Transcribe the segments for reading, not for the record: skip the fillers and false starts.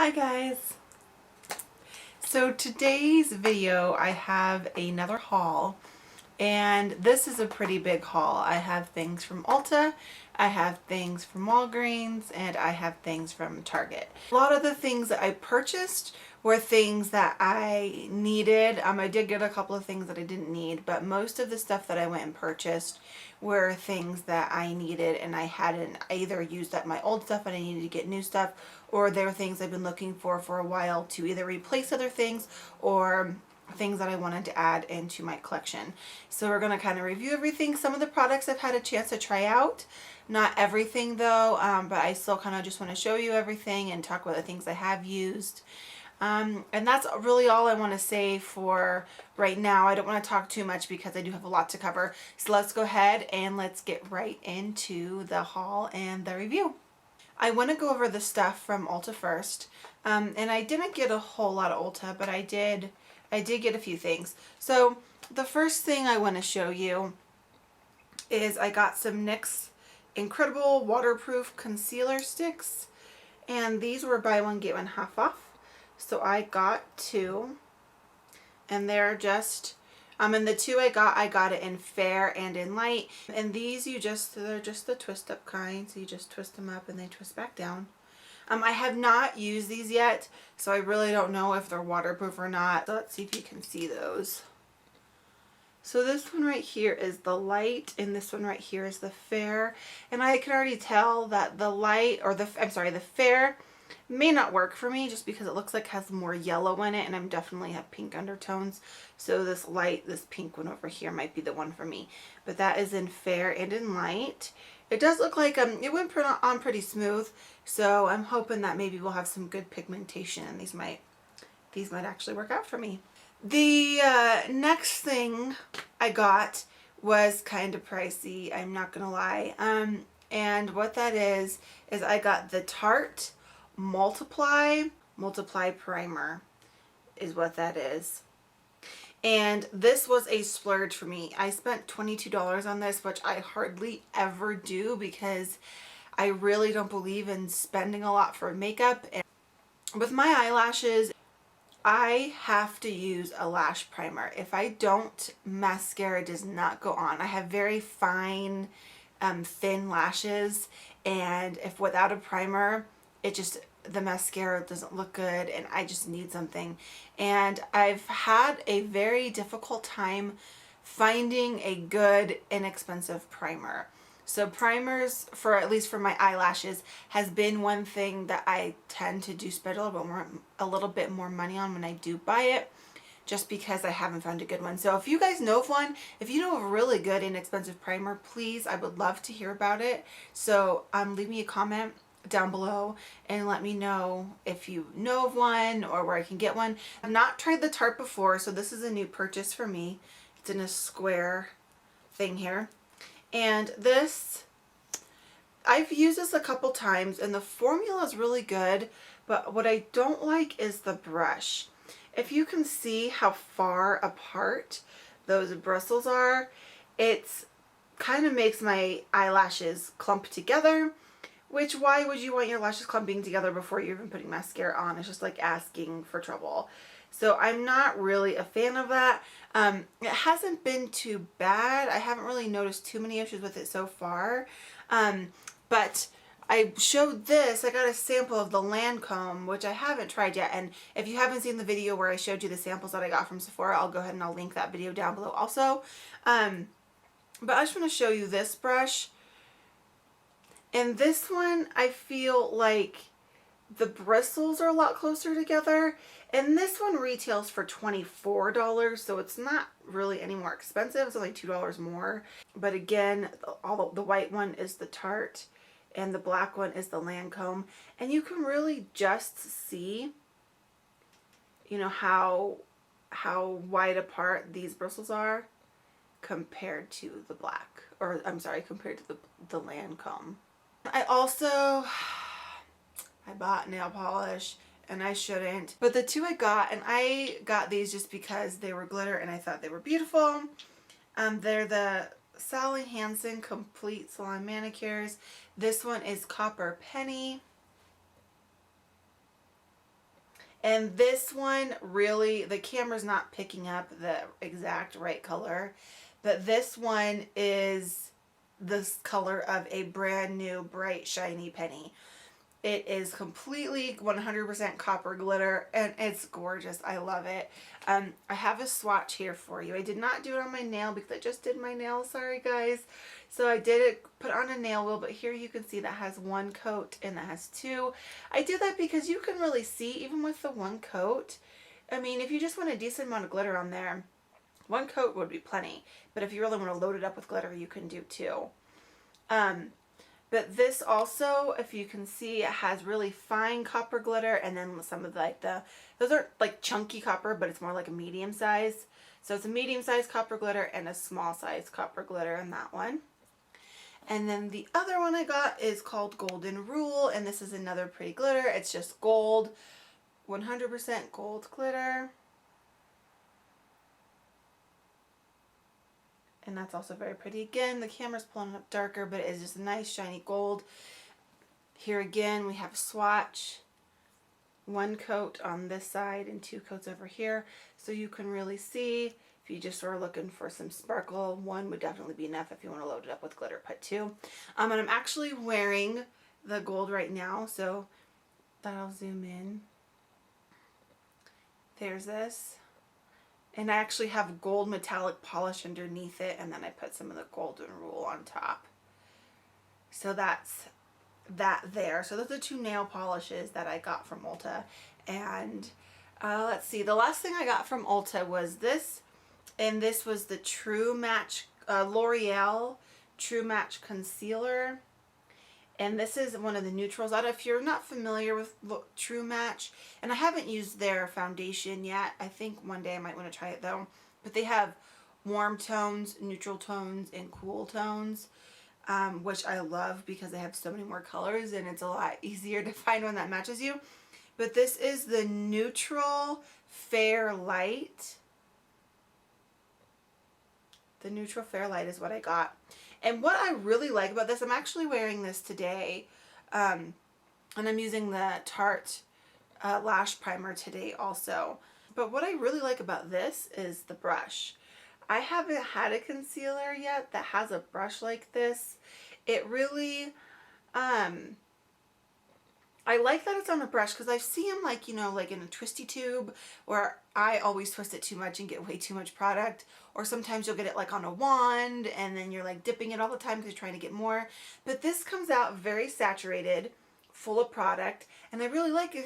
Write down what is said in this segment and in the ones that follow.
Hi guys! So today's video I have another haul, and this is a pretty big haul. I have things from Ulta, I have things from Walgreens, and I have things from Target. A lot of the things that I purchased were things that I needed. I did get a couple of things that I didn't need, but most of the stuff that I went and purchased were things that I needed and I hadn't either used up my old stuff and I needed to get new stuff, or there were things I've been looking for a while to either replace other things or things that I wanted to add into my collection. So we're going to kind of review everything. Some of the products I've had a chance to try out. Not everything though, but I still kind of just want to show you everything and talk about the things I have used. And that's really all I want to say for right now. I don't want to talk too much because I do have a lot to cover. So let's go ahead and let's get right into the haul and the review. I want to go over the stuff from Ulta first. And I didn't get a whole lot of Ulta, but I did get a few things. So the first thing I want to show you is I got some NYX Incredible Waterproof Concealer Sticks. And these were buy one, get one half off. So I got two, and they're just, and the two I got it in fair and in light. And these they're just the twist up kind, so you just twist them up and they twist back down. I have not used these yet, so I really don't know if they're waterproof or not. So let's see if you can see those. So this one right here is the light, and this one right here is the fair. And I can already tell that the light, or the fair may not work for me just because it looks like it has more yellow in it, and I'm definitely have pink undertones. So this pink one over here might be the one for me. But that is in fair and in light. It does look like it went on pretty smooth, so I'm hoping that maybe we'll have some good pigmentation and these might actually work out for me. The next thing I got was kind of pricey, I'm not gonna lie. And what that is I got the Tarte MultiplEYE primer is what that is. And this was a splurge for me. I spent $22 on this, which I hardly ever do because I really don't believe in spending a lot for makeup. And with my eyelashes, I have to use a lash primer. If I don't, mascara does not go on. I have very fine, thin lashes, and if without a primer, the mascara doesn't look good, and I just need something. And I've had a very difficult time finding a good, inexpensive primer. So primers, at least for my eyelashes, has been one thing that I tend to spend a little bit more money on when I do buy it, just because I haven't found a good one. So if you guys know of one, if you know of a really good inexpensive primer, please, I would love to hear about it. So leave me a comment down below and let me know if you know of one or where I can get one. I've not tried the Tarte before, so this is a new purchase for me. It's in a square thing here. And this, I've used this a couple times and the formula is really good, but what I don't like is the brush. If you can see how far apart those bristles are, it's kind of makes my eyelashes clump together, which why would you want your lashes clumping together before you're even putting mascara on? It's just like asking for trouble. So I'm not really a fan of that. It hasn't been too bad. I haven't really noticed too many issues with it so far. But I showed this. I got a sample of the Lancome, which I haven't tried yet. And if you haven't seen the video where I showed you the samples that I got from Sephora, I'll go ahead and I'll link that video down below also. But I just want to show you this brush. And this one, I feel like the bristles are a lot closer together. And this one retails for $24, so it's not really any more expensive. It's only $2 more. But again, the white one is the Tarte and the black one is the Lancome. And you can really just see, you know, how wide apart these bristles are compared to the black, or I'm sorry, compared to the Lancome. I bought nail polish, and I shouldn't, but the two I got, and I got these just because they were glitter and I thought they were beautiful. They're the Sally Hansen Complete Salon Manicures. This one is Copper Penny. And this one really, the camera's not picking up the exact right color, but this one is this color of a brand new bright shiny penny. It is completely 100% copper glitter and it's gorgeous. I love it. I have a swatch here for you. I did not do it on my nail because I just did my nail. Sorry guys. So I did it, put on a nail wheel, but here you can see that has one coat and that has two. I did that because you can really see even with the one coat. I mean, if you just want a decent amount of glitter on there, one coat would be plenty. But if you really want to load it up with glitter, you can do two. But this also, if you can see, it has really fine copper glitter, and then some of like those are like chunky copper, but it's more like a medium size. So it's a medium size copper glitter and a small size copper glitter in that one. And then the other one I got is called Golden Rule, and this is another pretty glitter. It's just gold, 100% gold glitter. And that's also very pretty. Again, the camera's pulling up darker, but it is just a nice shiny gold. Here again, we have a swatch. One coat on this side and two coats over here. So you can really see, if you just are looking for some sparkle, one would definitely be enough. If you want to load it up with glitter, put two. And I'm actually wearing the gold right now, so that'll zoom in. There's this. And I actually have gold metallic polish underneath it, and then I put some of the Golden Rule on top. So that's that there. So those are two nail polishes that I got from Ulta. And let's see, the last thing I got from Ulta was this, and this was the True Match L'Oreal True Match Concealer. And this is one of the neutrals. If you're not familiar with True Match, and I haven't used their foundation yet. I think one day I might want to try it though. But they have warm tones, neutral tones, and cool tones, which I love because they have so many more colors and it's a lot easier to find one that matches you. But this is the Neutral Fair Light. The Neutral Fair Light is what I got. And what I really like about this, I'm actually wearing this today, and I'm using the Tarte lash primer today also. But what I really like about this is the brush. I haven't had a concealer yet that has a brush like this. It really, I like that it's on a brush because I see them like, you know, like in a twisty tube where I always twist it too much and get way too much product. Or sometimes you'll get it like on a wand and then you're like dipping it all the time because you're trying to get more. But this comes out very saturated, full of product, and I really like it.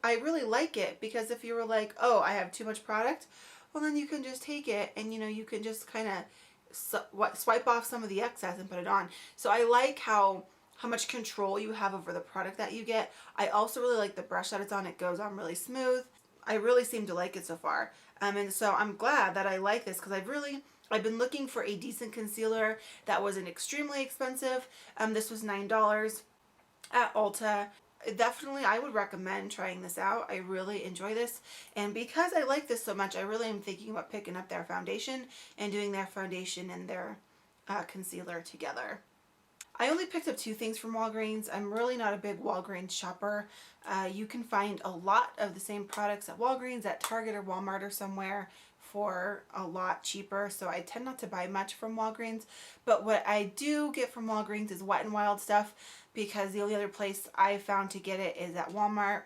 I really like it because if you were like, oh, I have too much product, well then you can just take it and you know, you can just kind of swipe off some of the excess and put it on. So I like how much control you have over the product that you get. I also really like the brush that it's on. It goes on really smooth. I really seem to like it so far. And so I'm glad that I like this because I've been looking for a decent concealer that wasn't extremely expensive. This was $9 at Ulta. Definitely, I would recommend trying this out. I really enjoy this. And because I like this so much, I really am thinking about picking up their foundation and doing their foundation and their concealer together. I only picked up two things from Walgreens. I'm really not a big Walgreens shopper. You can find a lot of the same products at Walgreens, at Target or Walmart or somewhere for a lot cheaper. So I tend not to buy much from Walgreens. But what I do get from Walgreens is Wet n Wild stuff because the only other place I found to get it is at Walmart.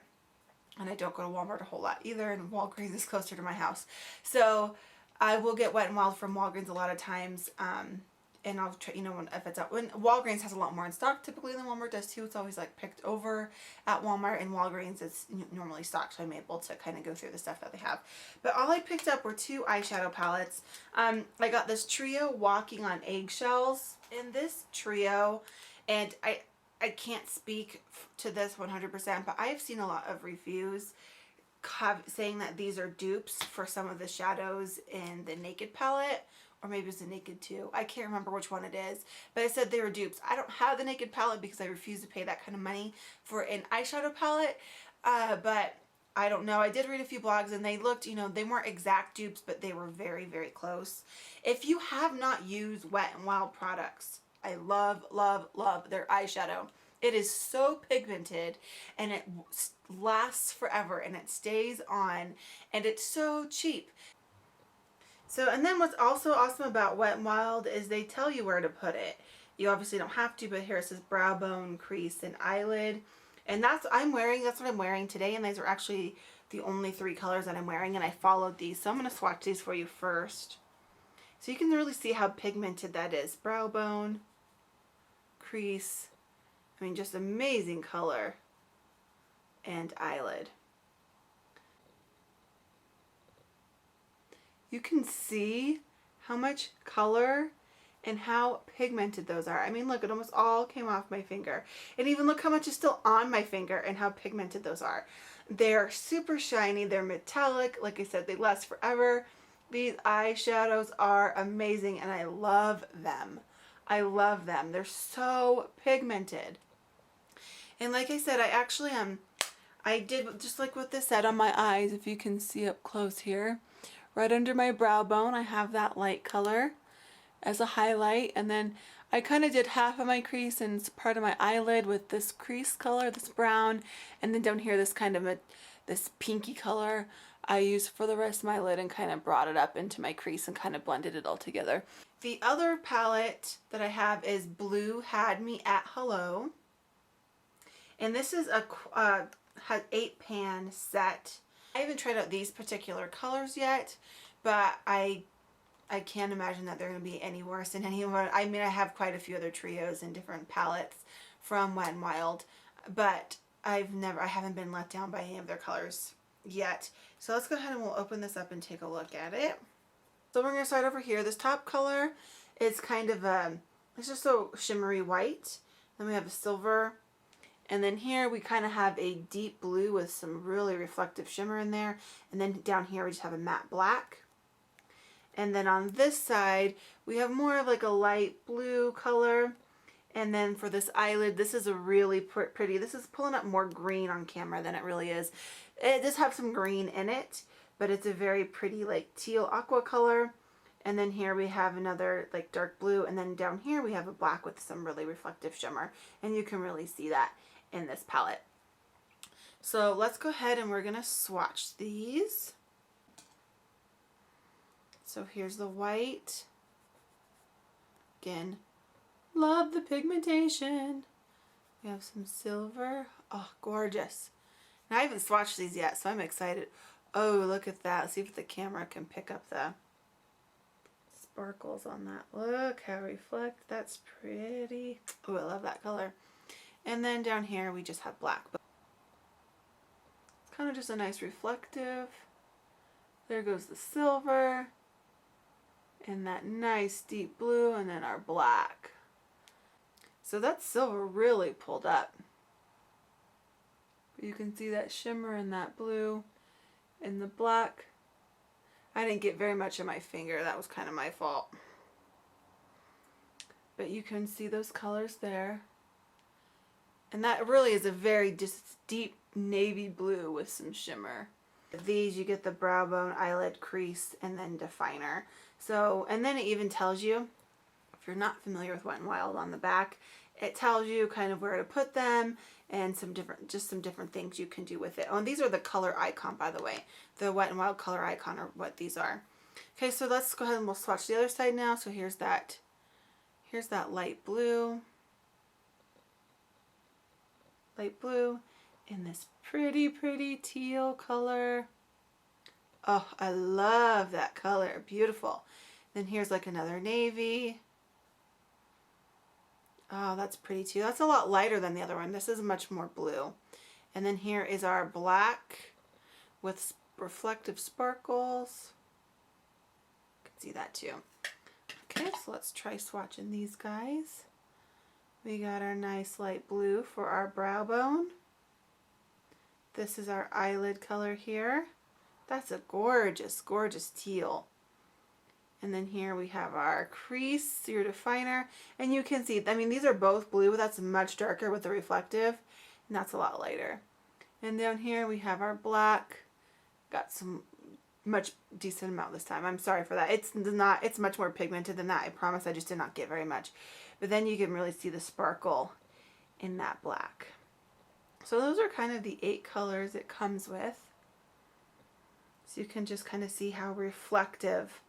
And I don't go to Walmart a whole lot either, and Walgreens is closer to my house. So I will get Wet n Wild from Walgreens a lot of times. And I'll try, you know, if it's out, when Walgreens has a lot more in stock typically than Walmart does too. It's always like picked over at Walmart, and Walgreens it's normally stocked, so I'm able to kind of go through the stuff that they have. But all I picked up were two eyeshadow palettes. I got this Trio Walking on Eggshells, and this trio, and I can't speak to this 100%, but I have seen a lot of reviews saying that these are dupes for some of the shadows in the Naked palette, or maybe it's the Naked 2. I can't remember which one it is, but I said they were dupes. I don't have the Naked palette because I refuse to pay that kind of money for an eyeshadow palette, but I don't know. I did read a few blogs and they looked, you know, they weren't exact dupes, but they were very, very close. If you have not used Wet n Wild products, I love, love, love their eyeshadow. It is so pigmented and it lasts forever and it stays on and it's so cheap. So, and then what's also awesome about Wet n Wild is they tell you where to put it. You obviously don't have to, but here it says brow bone, crease, and eyelid. And that's what I'm wearing today, and these are actually the only 3 colors that I'm wearing, and I followed these. So I'm going to swatch these for you first. So you can really see how pigmented that is. Brow bone, crease, I mean just amazing color, and eyelid. You can see how much color and how pigmented those are. I mean, look, it almost all came off my finger. And even look how much is still on my finger and how pigmented those are. They're super shiny. They're metallic. Like I said, they last forever. These eyeshadows are amazing and I love them. I love them. They're so pigmented. And like I said, I actually I did just like what this said on my eyes, if you can see up close here. Right under my brow bone, I have that light color as a highlight, and then I kind of did half of my crease and part of my eyelid with this crease color, this brown, and then down here this kind of this pinky color I used for the rest of my lid and kind of brought it up into my crease and kind of blended it all together. The other palette that I have is Blue Had Me at Hello, and this is a 8-pan set. I haven't tried out these particular colors yet, but I can't imagine that they're going to be any worse than anyone. I mean, I have quite a few other trios and different palettes from Wet n Wild, but I haven't been let down by any of their colors yet. So let's go ahead and we'll open this up and take a look at it. So we're going to start over here. This top color is kind of it's just so shimmery white. Then we have a silver. And then here we kind of have a deep blue with some really reflective shimmer in there. And then down here we just have a matte black. And then on this side, we have more of like a light blue color. And then for this eyelid, this is a really pretty, this is pulling up more green on camera than it really is. It does have some green in it, but it's a very pretty like teal aqua color. And then here we have another like dark blue. And then down here we have a black with some really reflective shimmer. And you can really see that in this palette. So let's go ahead and we're going to swatch these. So here's the white. Again, love the pigmentation. We have some silver. Oh, gorgeous. And I haven't swatched these yet, so I'm excited. Oh, look at that. Let's see if the camera can pick up the sparkles on that. Look how reflect. That's pretty. Oh, I love that color. And then down here we just have black. It's kind of just a nice reflective. There goes the silver. And that nice deep blue, and then our black. So that silver really pulled up. You can see that shimmer in that blue and the black. I didn't get very much on my finger. That was kind of my fault. But you can see those colors there. And that really is a very just deep navy blue with some shimmer. These you get the brow bone, eyelid, crease, and then definer. So, and then it even tells you, if you're not familiar with Wet n Wild, on the back, it tells you kind of where to put them and some different things you can do with it. Oh, and these are the color icon, by the way. The Wet n Wild color icon are what these are. Okay, so let's go ahead and we'll swatch the other side now. So here's that light blue. Light blue. In this pretty teal color. Oh, I love that color. Beautiful. Then here's like another navy. Oh, that's pretty too. That's a lot lighter than the other one. This is much more blue. And then here is our black with reflective sparkles. You can see that too. Okay, so let's try swatching these guys. We got our nice light blue for our brow bone. This is our eyelid color here. That's a gorgeous, gorgeous teal. And then here we have our crease, your definer. And you can see, I mean, these are both blue, but that's much darker with the reflective. And that's a lot lighter. And down here we have our black. Got some much decent amount this time. I'm sorry for that. It's much more pigmented than that. I promise I just did not get very much. But then you can really see the sparkle in that black. So those are kind of the 8 colors it comes with. So you can just kind of see how reflective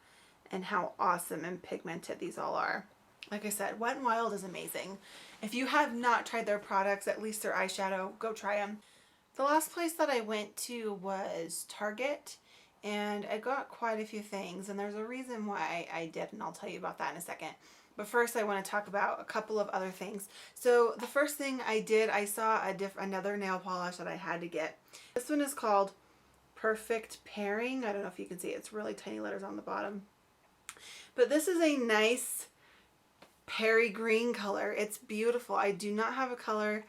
and how awesome and pigmented these all are. Like I said, Wet n Wild is amazing. If you have not tried their products, at least their eyeshadow, go try them. The last place that I went to was Target, and I got quite a few things, and there's a reason why I did, and I'll tell you about that in a second. But first I want to talk about a couple of other things. So the first thing I did, I saw another nail polish that I had to get. This one is called Perfect Pear-ing. I don't know if you can see it. It's really tiny letters on the bottom. But this is a nice perry green color. It's beautiful. I do not have a color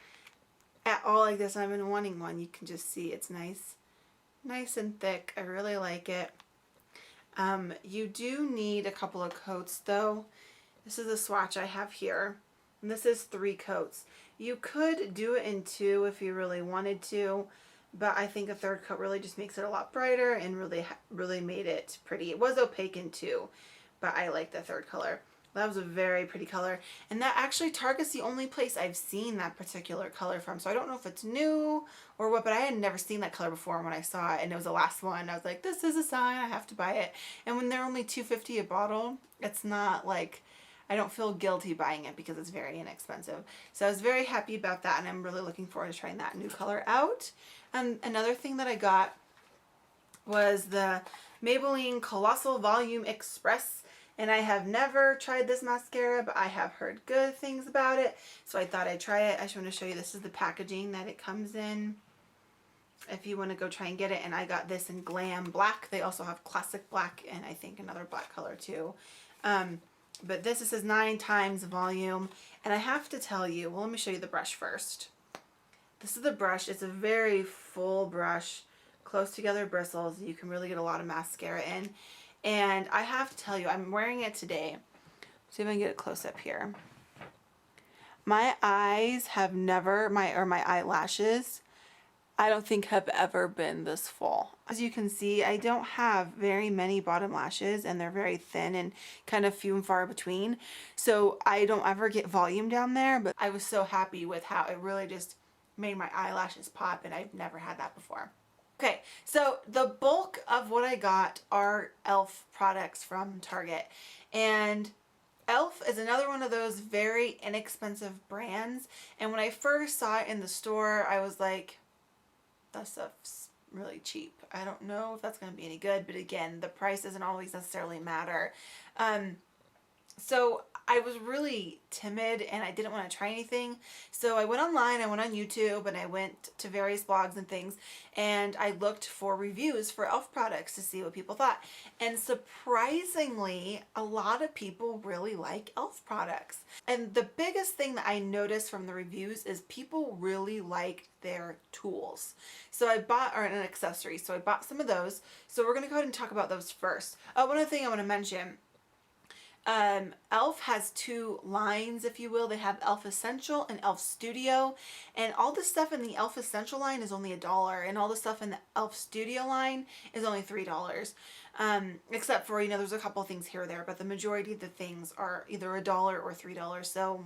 at all like this. I've been wanting one. You can just see it's nice and thick. I really like it. You do need a couple of coats though. This is the swatch I have here, and this is 3 coats. You could do it in 2 if you really wanted to, but I think a 3rd coat really just makes it a lot brighter and really made it pretty. It was opaque in 2, but I like the 3rd color. That was a very pretty color. And that actually, Target's the only place I've seen that particular color from. So I don't know if it's new or what, but I had never seen that color before when I saw it. And it was the last one. I was like, this is a sign, I have to buy it. And when they're only $2.50 a bottle, it's not like, I don't feel guilty buying it because it's very inexpensive. So I was very happy about that, and I'm really looking forward to trying that new color out. Another thing that I got was the Maybelline Colossal Volume Express. And I have never tried this mascara, but I have heard good things about it. So I thought I'd try it. I just want to show you, this is the packaging that it comes in, if you want to go try and get it. And I got this in Glam Black. They also have Classic Black and I think another black color too. But this, it says 9 times volume. And I have to tell you, well, let me show you the brush first. This is the brush. It's a very full brush, close together bristles. You can really get a lot of mascara in. And I have to tell you, I'm wearing it today. See if I can get it close up here. My eyes have never, my eyelashes, I don't think have ever been this full. As you can see, I don't have very many bottom lashes, and they're very thin and kind of few and far between. So I don't ever get volume down there, but I was so happy with how it really just made my eyelashes pop, and I've never had that before. Okay, so the bulk of what I got are e.l.f. products from Target, and e.l.f. is another one of those very inexpensive brands, and when I first saw it in the store, I was like, that stuff's really cheap. I don't know if that's going to be any good, but again, the price doesn't always necessarily matter. So I was really timid and I didn't want to try anything. So I went online, I went on YouTube, and I went to various blogs and things, and I looked for reviews for e.l.f. products to see what people thought. And surprisingly, a lot of people really like e.l.f. products. And the biggest thing that I noticed from the reviews is people really like their tools. So I bought, or an accessory, so I bought some of those. So we're going to go ahead and talk about those first. One other thing I want to mention, e.l.f. has 2 lines, if you will. They have e.l.f. Essential and e.l.f. Studio, and all the stuff in the e.l.f. Essential line is only $1, and all the stuff in the e.l.f. Studio line is only $3. Except for, you know, there's a couple things here or there, but the majority of the things are either $1 or $3. So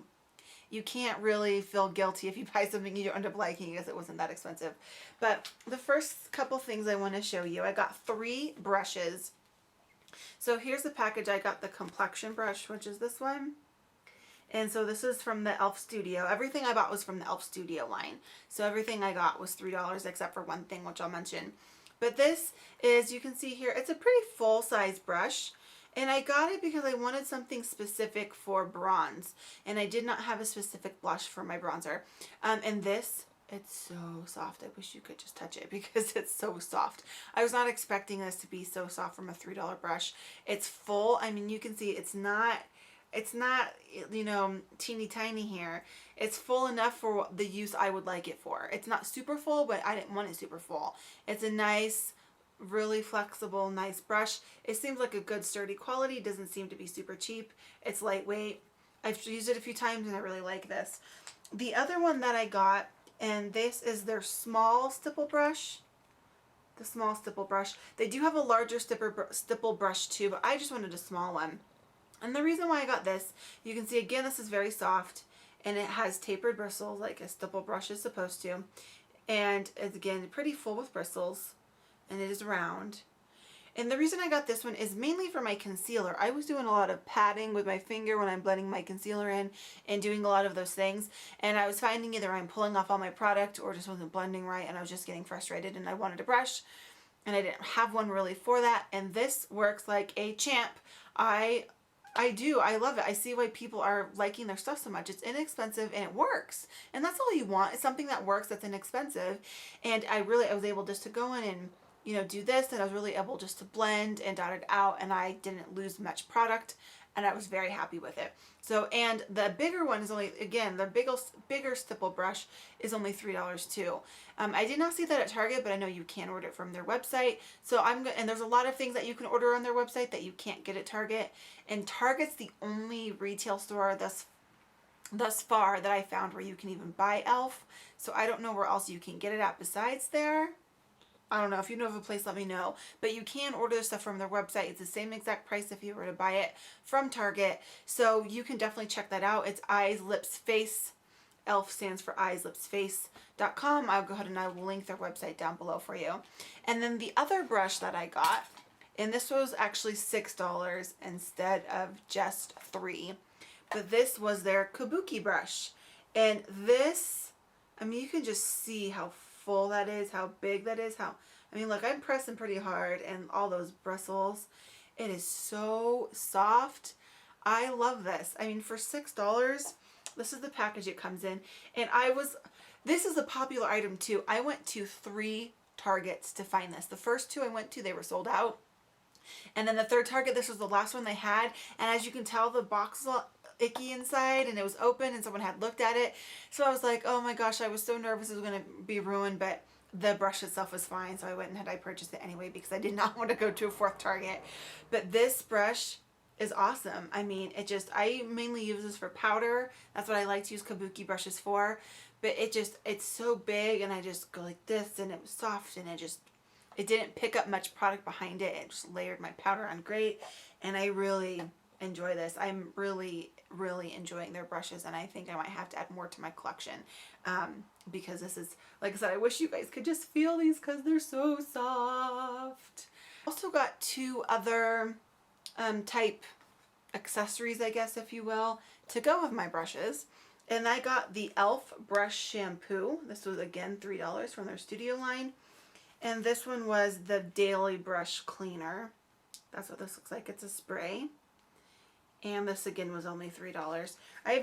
you can't really feel guilty if you buy something you don't end up liking because it wasn't that expensive. But the first couple things I want to show you, I got 3 brushes. So here's the package. I got the Complexion brush, which is this one. And so this is from the e.l.f. Studio. Everything I bought was from the e.l.f. Studio line. So everything I got was $3 except for one thing, which I'll mention. But this is, you can see here, it's a pretty full-size brush. And I got it because I wanted something specific for bronze. And I did not have a specific blush for my bronzer. And this, it's so soft. I wish you could just touch it because it's so soft. I was not expecting this to be so soft from a $3 brush. It's full. I mean, you can see it's not, you know, teeny tiny here. It's full enough for the use I would like it for. It's not super full, but I didn't want it super full. It's a nice, really flexible, nice brush. It seems like a good sturdy quality. It doesn't seem to be super cheap. It's lightweight. I've used it a few times and I really like this. The other one that I got, and this is their small stipple brush. The small stipple brush. They do have a larger stipple brush too, but I just wanted a small one. And the reason why I got this, you can see again, this is very soft. and it has tapered bristles like a stipple brush is supposed to. And it's, again, pretty full with bristles, and it is round. And the reason I got this one is mainly for my concealer. I was doing a lot of patting with my finger when I'm blending my concealer in and doing a lot of those things. And I was finding either I'm pulling off all my product or just wasn't blending right, and I was just getting frustrated and I wanted a brush. And I didn't have one really for that. And this works like a champ. I do. I love it. I see why people are liking their stuff so much. It's inexpensive and it works. And that's all you want. It's something that works, that's inexpensive. And I was able just to go in and, you know, do this, and I was really able just to blend and dot it out, and I didn't lose much product, and I was very happy with it. So, and the bigger one is only, again, the bigger stipple brush is only $3 too. I did not see that at Target, but I know you can order it from their website. So and there's a lot of things that you can order on their website that you can't get at Target. And Target's the only retail store thus far that I found where you can even buy e.l.f. So I don't know where else you can get it at besides there. I don't know. If you know of a place, let me know. But you can order the stuff from their website. It's the same exact price if you were to buy it from Target. So you can definitely check that out. It's Eyes, Lips, Face. e.l.f. stands for eyeslipsface.com. I'll go ahead and I will link their website down below for you. And then the other brush that I got, and this was actually $6 instead of just $3. But this was their Kabuki brush. And this, I mean, you can just see how full that is, how big that is, I mean, look, I'm pressing pretty hard, and all those bristles. It is so soft. I love this. I mean, for $6, this is the package it comes in. And this is a popular item too. I went to 3 Targets to find this. The first 2 I went to, they were sold out. And then the third Target, this was the last one they had. And as you can tell, the box was icky inside, and it was open, and someone had looked at it. So I was like, oh my gosh, I was so nervous it was going to be ruined, but the brush itself was fine. So I went and I purchased it anyway because I did not want to go to a 4th Target. But this brush is awesome. I mean, I mainly use this for powder. That's what I like to use Kabuki brushes for. But it's so big, and I just go like this, and it was soft, and it didn't pick up much product behind it. It just layered my powder on great, and I really enjoy this. I'm really enjoying their brushes, and I think I might have to add more to my collection because this is, like I said, I wish you guys could just feel these because they're so soft. Also got 2 other type accessories, I guess, if you will, to go with my brushes. And I got the e.l.f. brush shampoo. This was, again, $3 from their studio line. And this one was the daily brush cleaner. That's what this looks like. It's a spray. And this again was only $3. I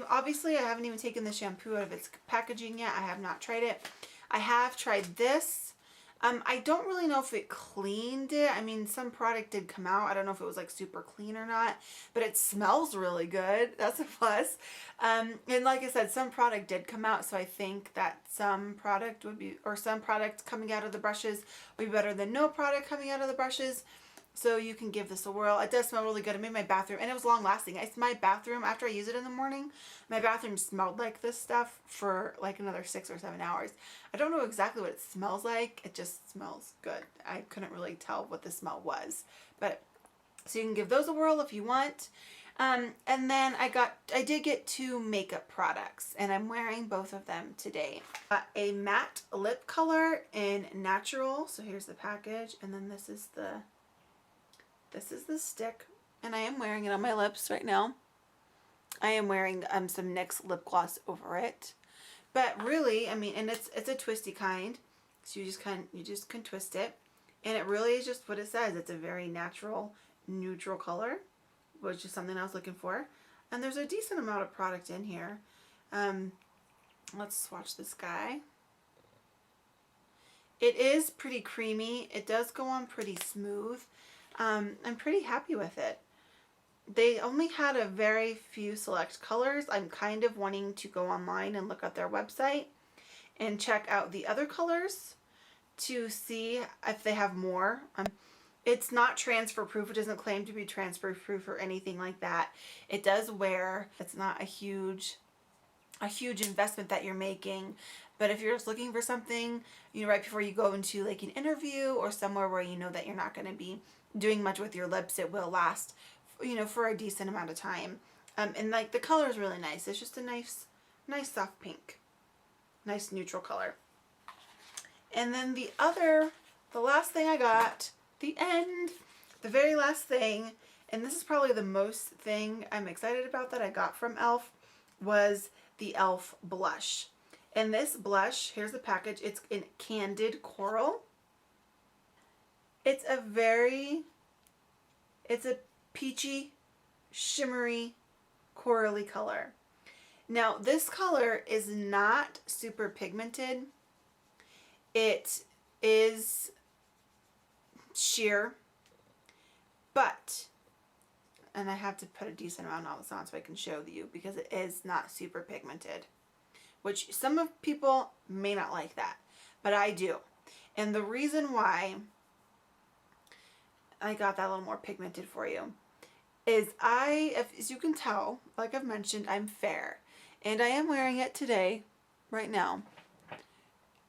haven't even taken the shampoo out of its packaging yet. I have not tried it. I have tried this. I don't really know if it cleaned it. I mean, some product did come out. I don't know if it was like super clean or not, but it smells really good. That's a plus. And like I said, some product did come out, so I think that some product coming out of the brushes would be better than no product coming out of the brushes. So you can give this a whirl. It does smell really good. It made my bathroom, and it was long lasting. My bathroom, after I use it in the morning, my bathroom smelled like this stuff for like another 6 or 7 hours. I don't know exactly what it smells like. It just smells good. I couldn't really tell what the smell was. But so you can give those a whirl if you want. And then I did get 2 makeup products, and I'm wearing both of them today. A matte lip color in Natural. So here's the package, and then this is the stick, and I am wearing it on my lips right now. I am wearing some NYX lip gloss over it, but really, I mean, and it's a twisty kind, so you just can twist it, and it really is just what it says. It's a very natural, neutral color, which is something I was looking for, and there's a decent amount of product in here. Let's swatch this guy. It is pretty creamy. It does go on pretty smooth. I'm pretty happy with it. They only had a very few select colors. I'm kind of wanting to go online and look at their website and check out the other colors to see if they have more. It's not transfer proof. It doesn't claim to be transfer proof or anything like that. It does wear. It's not a huge investment that you're making, but if you're just looking for something, you know, right before you go into like an interview or somewhere where you know that you're not going to be doing much with your lips, it will last, you know, for a decent amount of time. And like the color is really nice. It's just a nice Nice soft pink. Nice neutral color. And then the last thing I got, the very last thing, and this is probably the most thing I'm excited about that I got from e.l.f., was the e.l.f. blush. And this blush, here's the package, it's in Candid Coral. It's a peachy, shimmery, corally color. Now this color is not super pigmented. It is sheer, but, and I have to put a decent amount of this on so I can show you, because it is not super pigmented, which some of people may not like that, but I do. And the reason why I got that a little more pigmented for you is as you can tell, like I've mentioned, I'm fair, and I am wearing it today, right now.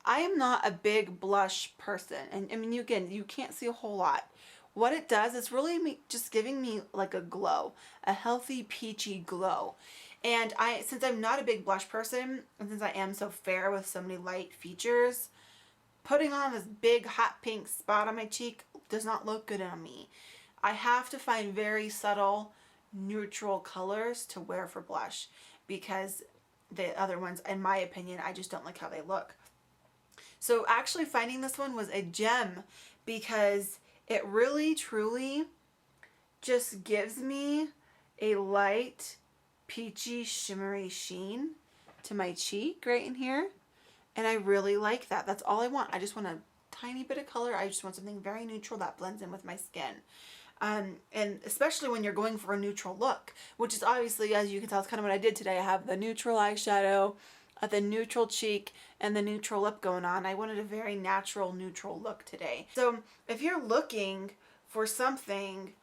I am not a big blush person, and I mean, you can't see a whole lot. What it does is really just giving me like a glow, a healthy peachy glow. And since I'm not a big blush person, and since I am so fair with so many light features, putting on this big hot pink spot on my cheek does not look good on me. I have to find very subtle, neutral colors to wear for blush, because the other ones, in my opinion, I just don't like how they look. So actually finding this one was a gem, because it really truly just gives me a light peachy shimmery sheen to my cheek right in here, and I really like that. That's all I want. I just want a tiny bit of color. I just want something very neutral that blends in with my skin. And especially when you're going for a neutral look, which is obviously, as you can tell, it's kind of what I did today. I have the neutral eyeshadow, the neutral cheek, and the neutral lip going on. I wanted a very natural neutral look today. So if you're looking for something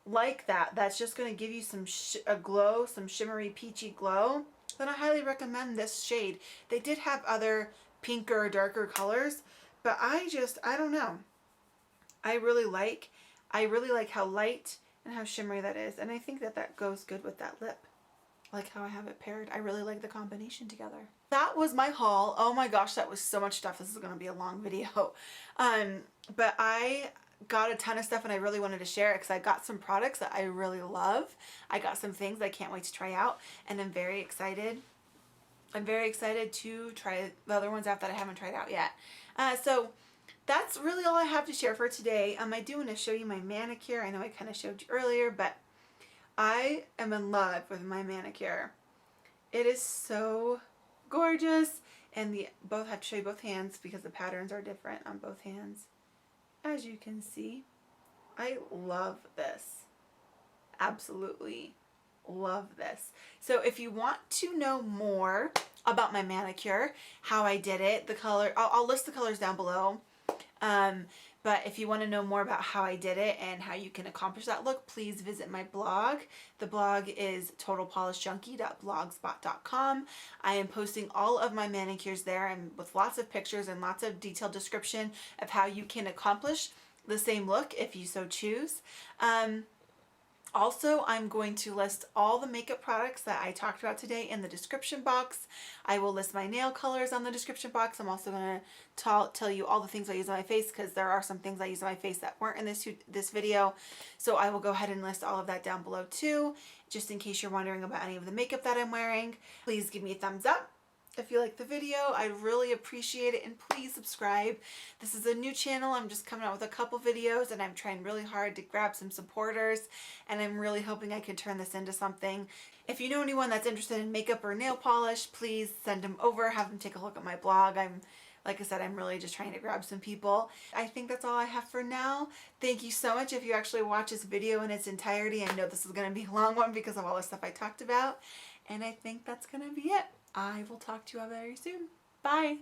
like that, that's just going to give you a glow, some shimmery peachy glow, then I highly recommend this shade. They did have other pinker, darker colors, but I don't know. I really like how light and how shimmery that is, and I think that goes good with that lip. Like how I have it paired. I really like the combination together. That was my haul. Oh my gosh, that was so much stuff. This is going to be a long video. But I got a ton of stuff and I really wanted to share it because I got some products that I really love. I got some things I can't wait to try out, and I'm very excited. I'm very excited to try the other ones out that I haven't tried out yet. So that's really all I have to share for today. I do want to show you my manicure. I know I kind of showed you earlier, but I am in love with my manicure. It is so gorgeous, and both have to show you both hands because the patterns are different on both hands. As you can see, I love this. Absolutely love this. So if you want to know more about my manicure, how I did it, the color, I'll list the colors down below. But if you want to know more about how I did it and how you can accomplish that look, please visit my blog. The blog is totalpolishjunkie.blogspot.com. I am posting all of my manicures there, and with lots of pictures and lots of detailed description of how you can accomplish the same look if you so choose. Also, I'm going to list all the makeup products that I talked about today in the description box. I will list my nail colors on the description box. I'm also going to tell you all the things I use on my face, because there are some things I use on my face that weren't in this video. So I will go ahead and list all of that down below too, just in case you're wondering about any of the makeup that I'm wearing. Please give me a thumbs up if you like the video. I'd really appreciate it, and please subscribe. This is a new channel. I'm just coming out with a couple videos, and I'm trying really hard to grab some supporters, and I'm really hoping I can turn this into something. If you know anyone that's interested in makeup or nail polish, please send them over, have them take a look at my blog. Like I said, I'm really just trying to grab some people. I think that's all I have for now. Thank you so much if you actually watch this video in its entirety. I know this is going to be a long one because of all the stuff I talked about, and I think that's going to be it. I will talk to you all very soon. Bye.